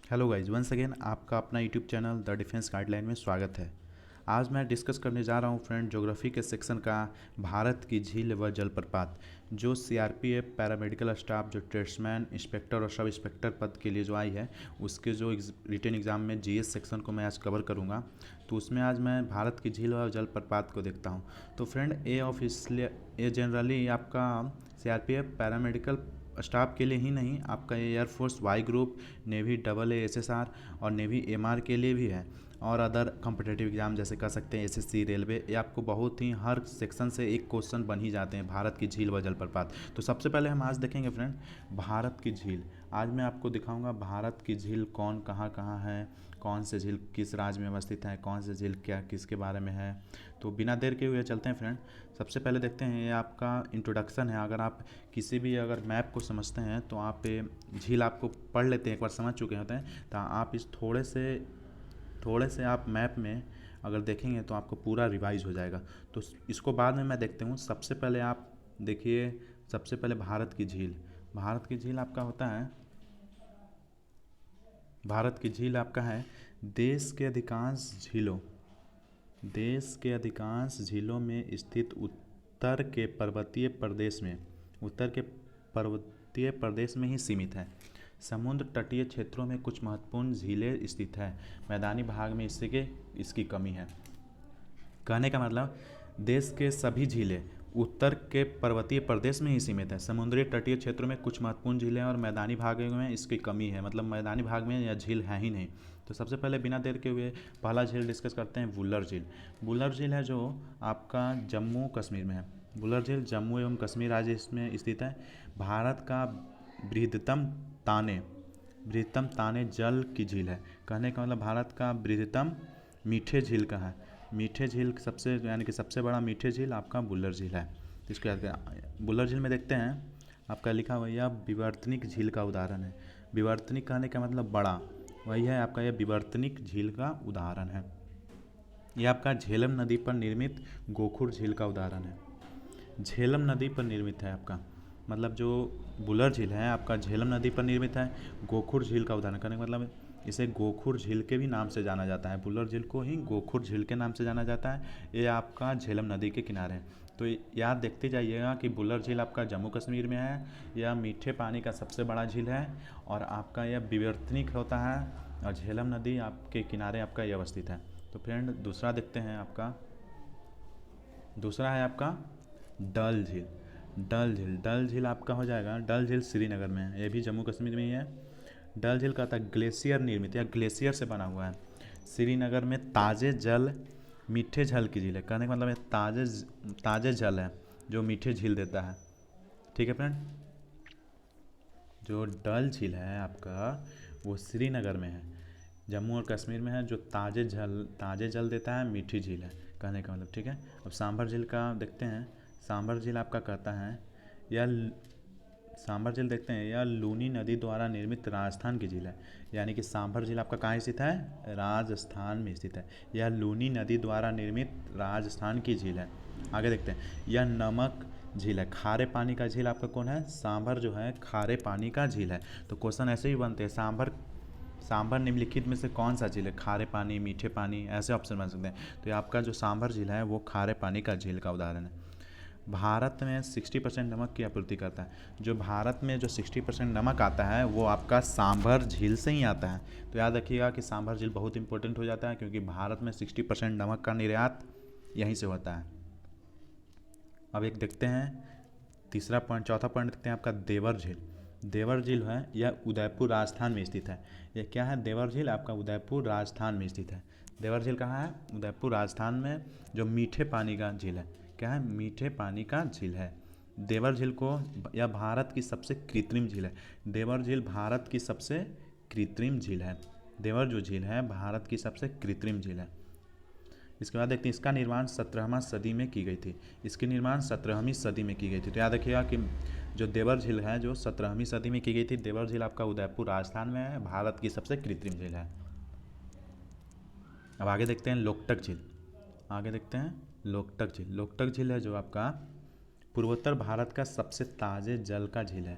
Hello guys, once again आपका अपना YouTube channel the defence guideline में स्वागत है। आज मैं डिस्कस करने जा रहा हूँ फ्रेंड ज्योग्राफी के सेक्शन का भारत की झील व जलप्रपात। जो सीआरपीएफ पैरामेडिकल स्टाफ, जो ट्रेड्समैन, इंस्पेक्टर और सब इंस्पेक्टर पद के लिए जो आई है, उसके जो रिटन एग्जाम में जीएस सेक्शन को मैं आज कवर करूँगा। तो उसमें आज मैं भारत की झील व जलप्रपात को देखता हूँ। तो फ्रेंड ये जनरली आपका सीआरपीएफ पैरामेडिकल स्टाफ के लिए ही नहीं, आपका air force Y group, navy double AASSR और नेवी एमआर के लिए भी है। और अदर कॉम्पिटिटिव एग्जाम जैसे कर सकते हैं एसएससी, रेलवे, ये आपको बहुत ही हर सेक्शन से एक क्वेश्चन बन ही जाते हैं भारत की झील व जलप्रपात। तो सबसे पहले हम आज देखेंगे फ्रेंड भारत की झील। आज मैं आपको दिखाऊंगा भारत की झील कौन कहाँ कहाँ है, कौन से झील किस राज्य में अवस्थित है, कौन से झील क्या किसके बारे में है। तो बिना देर के हुए चलते हैं फ्रेंड। सबसे पहले देखते हैं, ये आपका इंट्रोडक्शन है। अगर आप किसी भी अगर मैप को समझते हैं तो आप ये झील आपको पढ़ लेते हैं, एक बार समझ चुके होते हैं, तो आप इस थोड़े से आप मैप में अगर देखेंगे तो आपको पूरा रिवाइज हो जाएगा। तो इसको बाद में मैं देखते हूँ। सबसे पहले आप देखिए, सबसे पहले भारत की झील आपका होता है, भारत की झील आपका है देश के अधिकांश झीलों में स्थित उत्तर के पर्वतीय प्रदेश में ही सीमित है। समुद्र तटीय क्षेत्रों में कुछ महत्वपूर्ण झीलें स्थित है, मैदानी भाग में इसकी कमी है। कहने का मतलब, देश के सभी झीलें उत्तर के पर्वतीय प्रदेश में ही सीमित है। समुद्री तटीय क्षेत्रों में कुछ महत्वपूर्ण झीलें और मैदानी भाग में इसकी कमी है, मतलब मैदानी भाग में यह झील है ही नहीं। तो सबसे पहले बिना देर के हुए पहला झील डिस्कस करते हैं, वुलर झील। वुलर झील है जो आपका जम्मू कश्मीर में है। वुलर झील जम्मू एवं कश्मीर राज्य इसमें स्थित है। भारत का बृहत्तम ताने जल की झील है। कहने का मतलब भारत का बृहत्तम मीठे झील का है। मीठे झील सबसे यानी कि सबसे बड़ा मीठे झील आपका बुल्लर झील है। इसको याद करें। बुल्लर झील में देखते हैं आपका लिखा हुआ, यह विवर्तनिक झील का उदाहरण है। विवर्तनिक कहने का मतलब बड़ा, वही है आपका यह विवर्तनिक झील का उदाहरण है। यह आपका झेलम नदी पर निर्मित गोखुर झील का उदाहरण है। झेलम नदी पर निर्मित है आपका, मतलब जो बुलर झील है आपका झेलम नदी पर निर्मित है। गोखुर झील का उदाहरण करने का मतलब, इसे गोखुर झील के भी नाम से जाना जाता है। बुलर झील को ही गोखुर झील के नाम से जाना जाता है। ये आपका झेलम नदी के किनारे है। तो याद देखते जाइएगा कि बुलर झील आपका जम्मू कश्मीर में है। यह मीठे पानी का सबसे बड़ा झील है और आपका यह विवर्तनिक होता है, और झेलम नदी आपके किनारे आपका ये अवस्थित है। तो फ्रेंड दूसरा देखते हैं, दूसरा है आपका डल झील। डल झील आपका हो जाएगा, डल झील श्रीनगर में है, ये भी जम्मू कश्मीर में ही है। डल झील का था ग्लेशियर निर्मित या ग्लेशियर से बना हुआ है। श्रीनगर में ताज़े जल मीठे जल की झील है। कहने का मतलब ताज़े जल है जो मीठे झील देता है। ठीक है फ्रेंड, जो डल झील है आपका वो श्रीनगर में है, जम्मू और कश्मीर में है, जो ताज़े जल देता है, मीठी झील है कहने का मतलब। ठीक है, अब सांभर झील का देखते हैं। सांभर झील आपका कहता है, यह सांभर झील देखते हैं, यह लूनी नदी द्वारा निर्मित राजस्थान की झील है। यानी कि सांभर झील आपका कहाँ स्थित है, राजस्थान में स्थित है। यह लूनी नदी द्वारा निर्मित राजस्थान की झील है। आगे देखते हैं, यह नमक झील है। खारे पानी का झील आपका कौन है, सांभर जो है खारे पानी का झील है। तो क्वेश्चन ऐसे ही बनते हैं, सांभर निम्नलिखित में से कौन सा झील है, खारे पानी, मीठे पानी, ऐसे ऑप्शन बन सकते हैं। तो ये आपका जो सांभर झील है वो खारे पानी का झील का उदाहरण है। भारत में 60% नमक की आपूर्ति करता है। जो भारत में जो 60% नमक आता है वो आपका सांभर झील से ही आता है। तो याद रखिएगा कि सांभर झील बहुत इंपॉर्टेंट हो जाता है, क्योंकि भारत में 60% नमक का निर्यात यहीं से होता है। अब एक देखते हैं चौथा पॉइंट देखते हैं आपका देवर झील। देवर झील है, यह उदयपुर राजस्थान में स्थित है। यह क्या है, देवर झील आपका उदयपुर राजस्थान में स्थित है। देवर झील कहाँ है, उदयपुर राजस्थान में, जो मीठे पानी का झील है। क्या है, मीठे पानी का झील है। देवर झील को, यह भारत की सबसे कृत्रिम झील है। देवर झील भारत की सबसे कृत्रिम झील है। देवर जो झील है भारत की सबसे कृत्रिम झील है। इसके बाद देखते हैं, इसका निर्माण 17वीं सदी में की गई थी। इसकी निर्माण 17वीं सदी में की गई थी। तो याद रखिएगा कि जो देवर झील है जो 17वीं सदी में की गई थी। देवर झील आपका उदयपुर राजस्थान में है, भारत की सबसे कृत्रिम झील है। अब आगे देखते हैं लोकटक झील। लोकटक झील है जो आपका पूर्वोत्तर भारत का सबसे ताज़े जल का झील है।